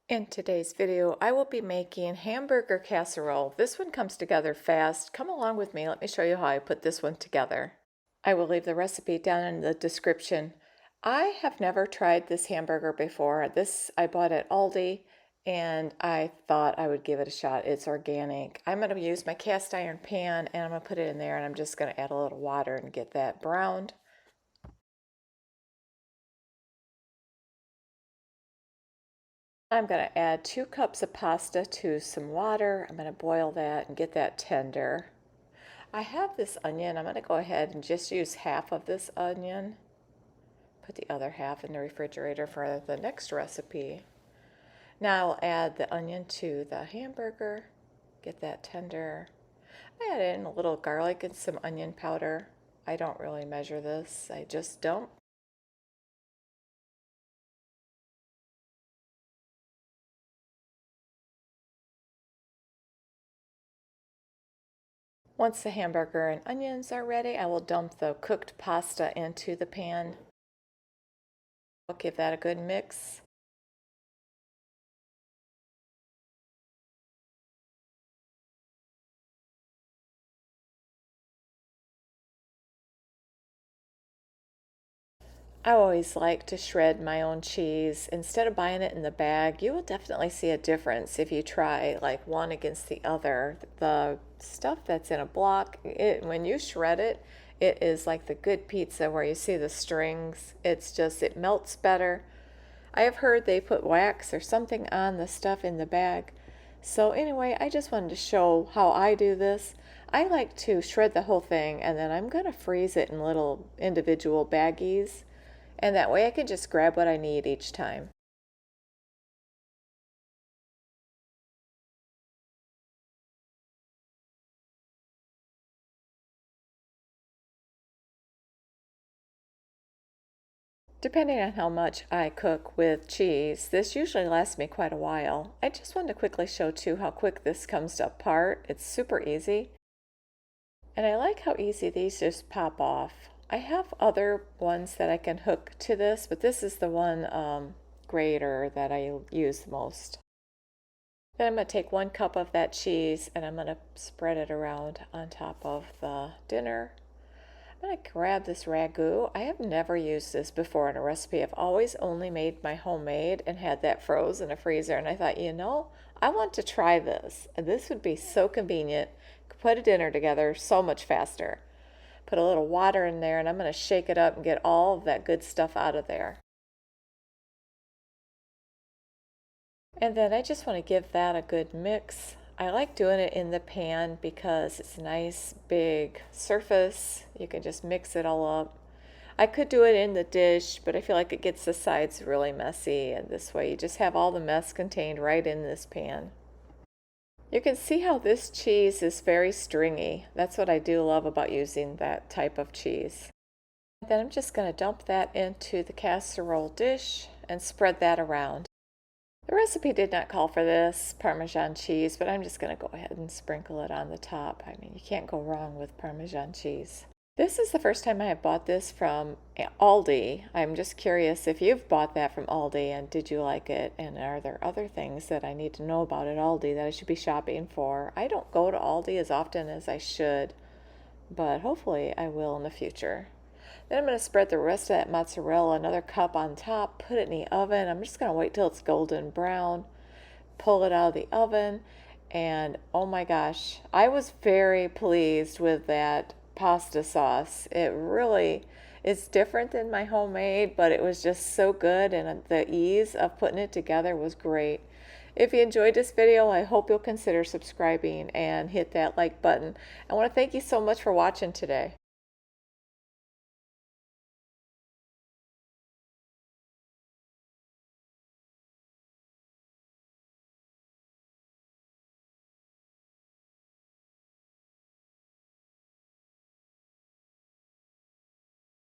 In today's video, I will be making hamburger casserole. This one comes together fast. Come along with me. Let me show you how I put this one together. I will leave the recipe down in the description. I have never tried this hamburger before. This I bought at Aldi and I thought I would give it a shot. It's organic. I'm going to use my cast iron pan and I'm going to put it in there and I'm just going to add a little water and get that browned. I'm going to add 2 cups of pasta to some water. I'm going to boil that and get that tender. I have this onion. I'm going to go ahead and just use half of this onion. Put the other half in the refrigerator for the next recipe. Now I'll add the onion to the hamburger. Get that tender. I add in a little garlic and some onion powder. I don't really measure this. I just don't. Once the hamburger and onions are ready, I will dump the cooked pasta into the pan. I'll give that a good mix. I always like to shred my own cheese. Instead of buying it in the bag, you will definitely see a difference if you try like one against the other. The stuff that's in a block, when you shred it, it is like the good pizza where you see the strings. It melts better. I have heard they put wax or something on the stuff in the bag. So anyway, I just wanted to show how I do this. I like to shred the whole thing and then I'm going to freeze it in little individual baggies. And that way I can just grab what I need each time. Depending on how much I cook with cheese, this usually lasts me quite a while. I just wanted to quickly show too how quick this comes apart. It's super easy. And I like how easy these just pop off. I have other ones that I can hook to this, but this is the one grater that I use the most. Then I'm going to take 1 cup of that cheese and I'm going to spread it around on top of the dinner. I'm going to grab this ragu. I have never used this before in a recipe. I've always only made my homemade and had that froze in a freezer. And I thought, I want to try this. And this would be so convenient. Put a dinner together so much faster. Put a little water in there and I'm going to shake it up and get all of that good stuff out of there. And then I just want to give that a good mix. I like doing it in the pan because it's a nice big surface. You can just mix it all up. I could do it in the dish, but I feel like it gets the sides really messy, and this way you just have all the mess contained right in this pan. You can see how this cheese is very stringy. That's what I do love about using that type of cheese. Then I'm just going to dump that into the casserole dish and spread that around. The recipe did not call for this Parmesan cheese, but I'm just going to go ahead and sprinkle it on the top. I mean, you can't go wrong with Parmesan cheese. This is the first time I have bought this from Aldi. I'm just curious if you've bought that from Aldi and did you like it? And are there other things that I need to know about at Aldi that I should be shopping for? I don't go to Aldi as often as I should, but hopefully I will in the future. Then I'm going to spread the rest of that mozzarella, another cup on top, put it in the oven. I'm just going to wait till it's golden brown, pull it out of the oven, and oh my gosh, I was very pleased with that pasta sauce. It really is different than my homemade, but it was just so good, and the ease of putting it together was great. If you enjoyed this video, I hope you'll consider subscribing and hit that like button. I want to thank you so much for watching today.